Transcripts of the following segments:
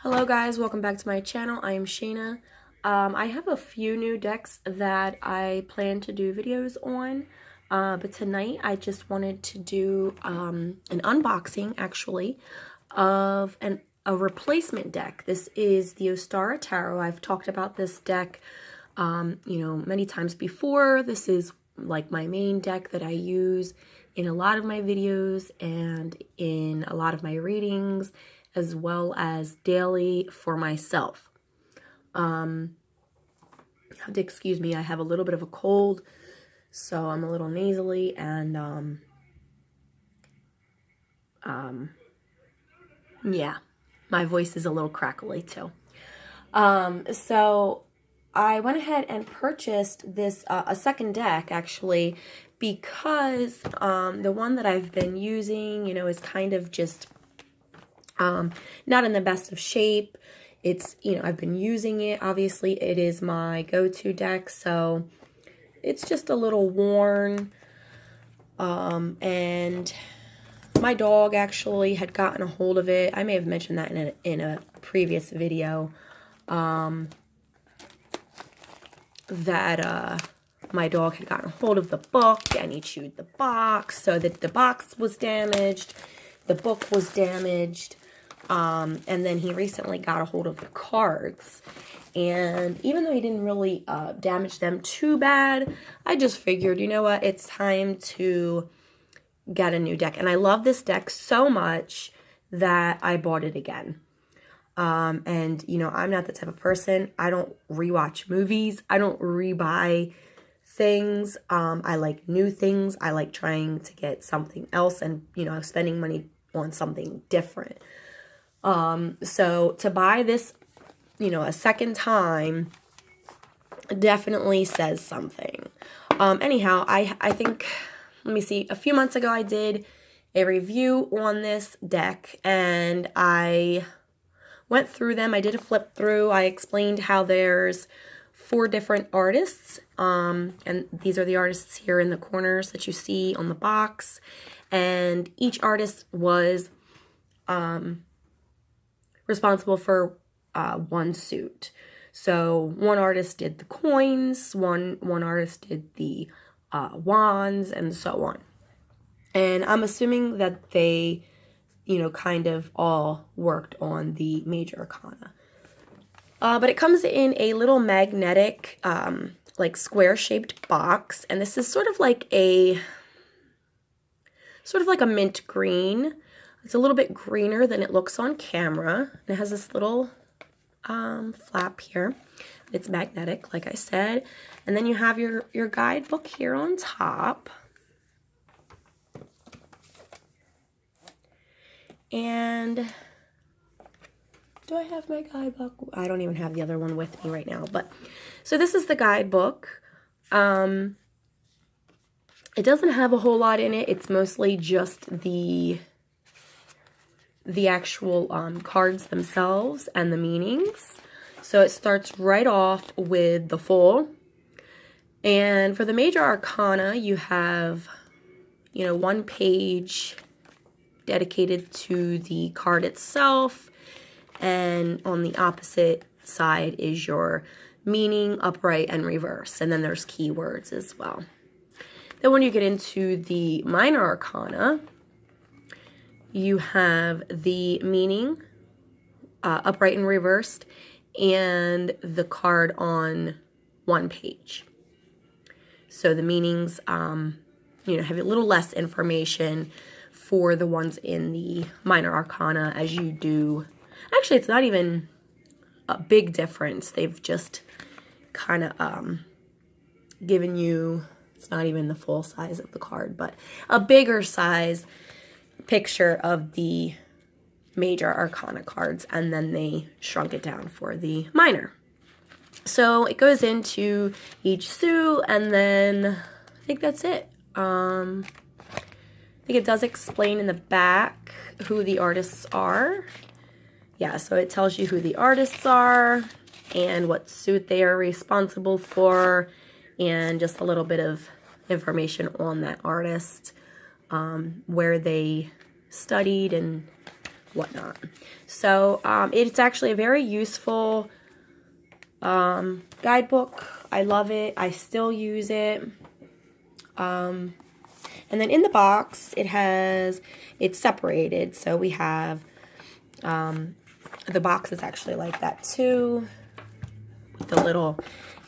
Hello guys, welcome back to my channel. I am Shayna. I have a few new decks that I plan to do videos on, but tonight I just wanted to do an unboxing actually of a replacement deck. This is the Ostara Tarot. I've talked about this deck many times before. This is like my main deck that I use in a lot of my videos and in a lot of my readings, as well as daily for myself. You have to excuse me, I have a little bit of a cold, so I'm a little nasally, and yeah, my voice is a little crackly too. So I went ahead and purchased this, a second deck actually, because the one that I've been using, is kind of just not in the best of shape. It's, I've been using it. Obviously, it is my go-to deck, so it's just a little worn. And my dog actually had gotten a hold of it. I may have mentioned that in a previous video. That my dog had gotten a hold of the book and he chewed the box, so that the box was damaged, the book was damaged. And then he recently got a hold of the cards, and even though he didn't really damage them too bad, I just figured, you know what, it's time to get a new deck. And I love this deck so much that I bought it again. And I'm not the type of person, I don't rewatch movies, I don't rebuy things. I like new things. I like trying to get something else and, spending money on something different. So to buy this, a second time definitely says something. Anyhow, I think, let me see, a few months ago I did a review on this deck, and I went through them. I did a flip through. I explained how there's 4 different artists, and these are the artists here in the corners that you see on the box, and each artist was responsible for one suit. So one artist did the coins, one artist did the wands, and so on. And I'm assuming that they, kind of all worked on the major arcana. But it comes in a little magnetic, like square-shaped box, and this is sort of like a mint green. It's a little bit greener than it looks on camera. And it has this little flap here. It's magnetic, like I said. And then you have your guidebook here on top. And do I have my guidebook? I don't even have the other one with me right now. But so this is the guidebook. It doesn't have a whole lot in it. It's mostly just the actual cards themselves and the meanings. So it starts right off with the Fool. And for the major arcana, you have, one page dedicated to the card itself. And on the opposite side is your meaning, upright, and reverse. And then there's keywords as well. Then when you get into the minor arcana, you have the meaning, upright and reversed, and the card on one page. So the meanings, have a little less information for the ones in the minor arcana as you do. Actually, it's not even a big difference. They've just kind of given you, it's not even the full size of the card, but a bigger size picture of the major arcana cards, and then they shrunk it down for the minor. So it goes into each suit, and then I think that's it. I think it does explain in the back who the artists are. Yeah, so it tells you who the artists are and what suit they are responsible for, and just a little bit of information on that artist, where they studied and whatnot. So it's actually a very useful guidebook. I love it. I still use it. And then in the box, it's separated. So we have, the box is actually like that too, with the little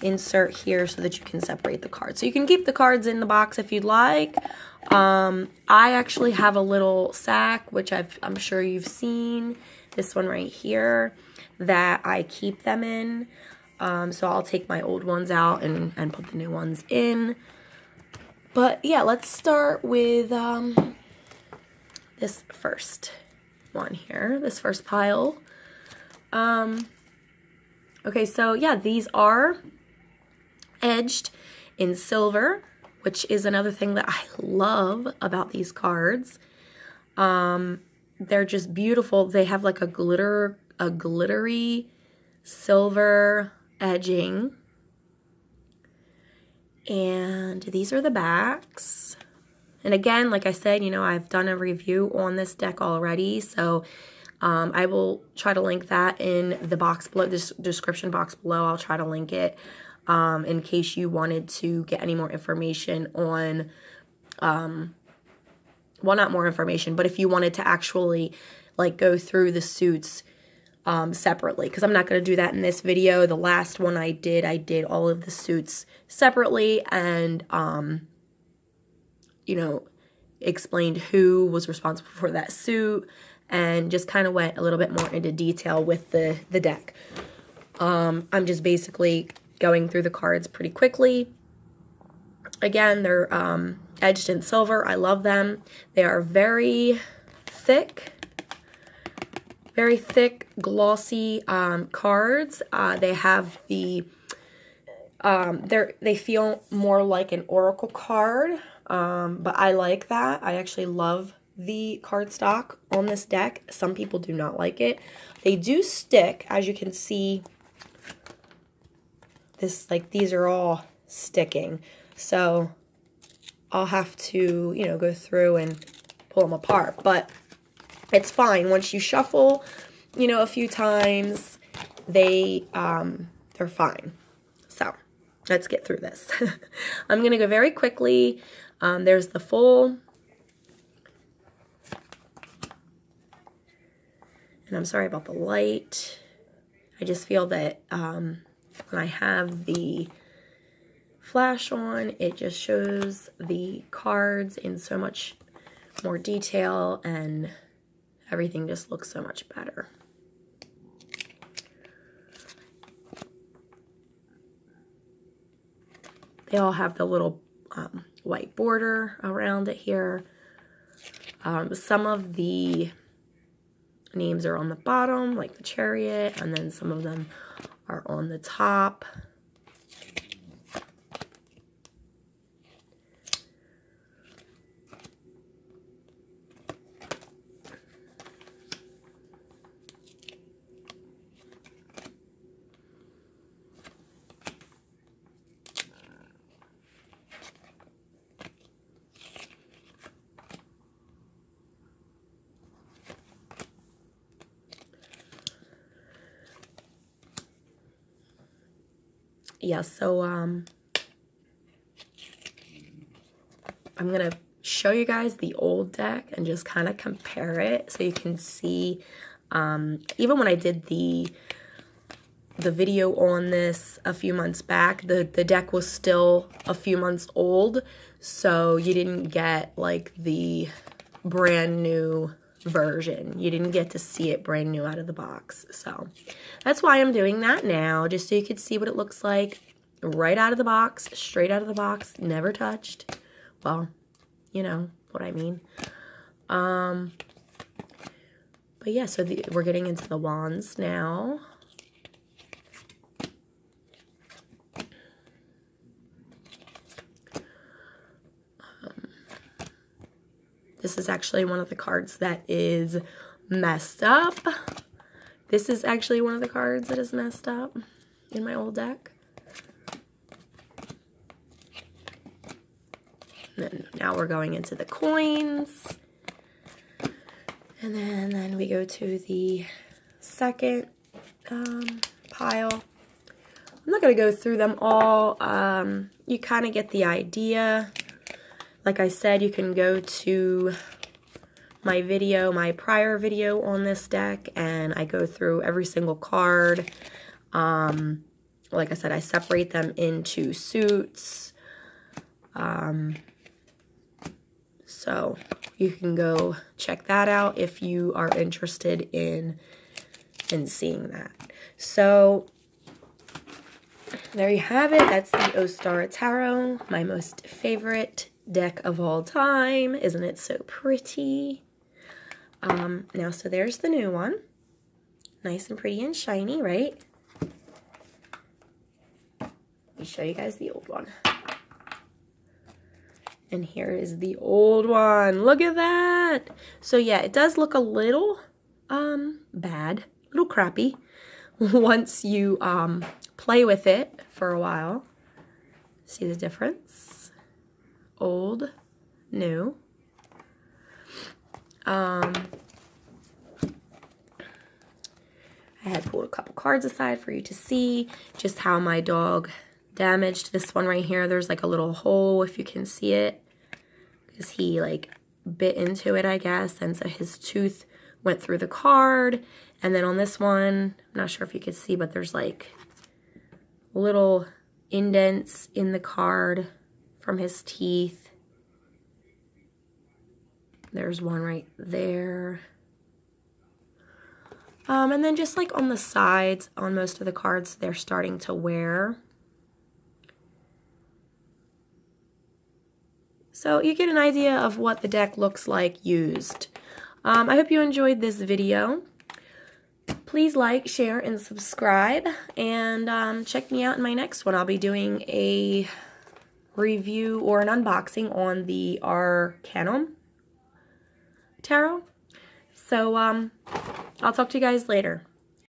insert here so that you can separate the cards. So you can keep the cards in the box if you'd like. I actually have a little sack, which I'm sure you've seen, this one right here, that I keep them in. So I'll take my old ones out and put the new ones in. But yeah, let's start with this first one here, this first pile. Okay, so yeah, these are edged in silver, which is another thing that I love about these cards. They're just beautiful. They have like a glittery silver edging. And these are the backs. And again, like I said, you know, I've done a review on this deck already, so I will try to link that in the box below, this description box below. I'll try to link it in case you wanted to get any more information on, well, not more information, but if you wanted to actually like go through the suits separately, because I'm not going to do that in this video. The last one I did all of the suits separately and, you know, explained who was responsible for that suit and just kind of went a little bit more into detail with the deck. I'm just basically going through the cards pretty quickly. Again, they're edged in silver. I love them. They are very thick, glossy cards. They have the, they feel more like an oracle card, but I like that. I actually love the cardstock on this deck. Some people do not like it. They do stick, as you can see. These are all sticking. So I'll have to, you know, go through and pull them apart. But it's fine. Once you shuffle, you know, a few times, they're fine. So let's get through this. I'm going to go very quickly. There's the full. And I'm sorry about the light. I just feel that when I have the flash on, it just shows the cards in so much more detail and everything just looks so much better. They all have the little white border around it here. Some of the names are on the bottom, like the Chariot, and then some of them are on the top. Yeah, so I'm going to show you guys the old deck and just kind of compare it so you can see, even when I did the video on this a few months back, the deck was still a few months old, so you didn't get like the brand new version. You didn't get to see it brand new out of the box. So that's why I'm doing that now, just so you could see what it looks like right out of the box, straight out of the box, never touched. Well, you know what I mean. But yeah, so we're getting into the wands now. This is actually one of the cards that is messed up. This is actually one of the cards that is messed up in my old deck. And then now we're going into the coins. And then we go to the second pile. I'm not going to go through them all. You kind of get the idea. Like I said, you can go to my prior video on this deck, and I go through every single card. Like I said, I separate them into suits. So you can go check that out if you are interested in seeing that. So there you have it. That's the Ostara Tarot, my most favorite deck of all time. Isn't it so pretty? Now, so there's the new one. Nice and pretty and shiny, right? Let me show you guys the old one. And here is the old one. Look at that. So yeah, it does look a little bad, a little crappy once you play with it for a while. See the difference? Old, new. I had pulled a couple cards aside for you to see just how my dog damaged this one right here. There's like a little hole, if you can see it, because he like bit into it, I guess, and so his tooth went through the card. And then on this one, I'm not sure if you could see, but there's like little indents in the card from his teeth. There's one right there. And then just like on the sides, on most of the cards, they're starting to wear. So you get an idea of what the deck looks like used. I hope you enjoyed this video. Please like, share, and subscribe. And check me out in my next one. I'll be doing a review or an unboxing on the Arcanum Tarot. So I'll talk to you guys later.